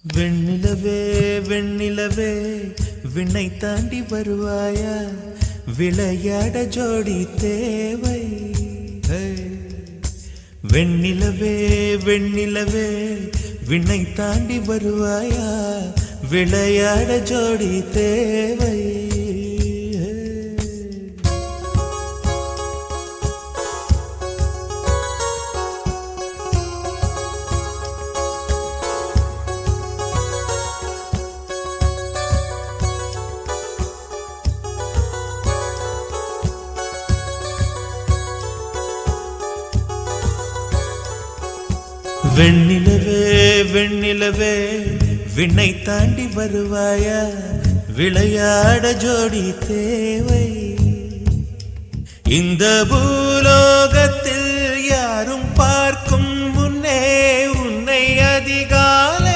வெண்ணிலவே வெண்ணிலவே விண்ணை தாண்டி வருவாயா, விளையாட ஜோடி தேவை. வெண்ணிலவே வெண்ணிலவே விண்ணை தாண்டி வருவாயா, விளையாட ஜோடி தேவை. வெண்ணிலவே வெண்ணிலவே விண்ணை தாண்டி வருவாயா, விளையாட ஜோடி தேவை. இந்த பூலோகத்தில் யாரும் பார்க்கும் முன்னே உன்னை அதிகாலை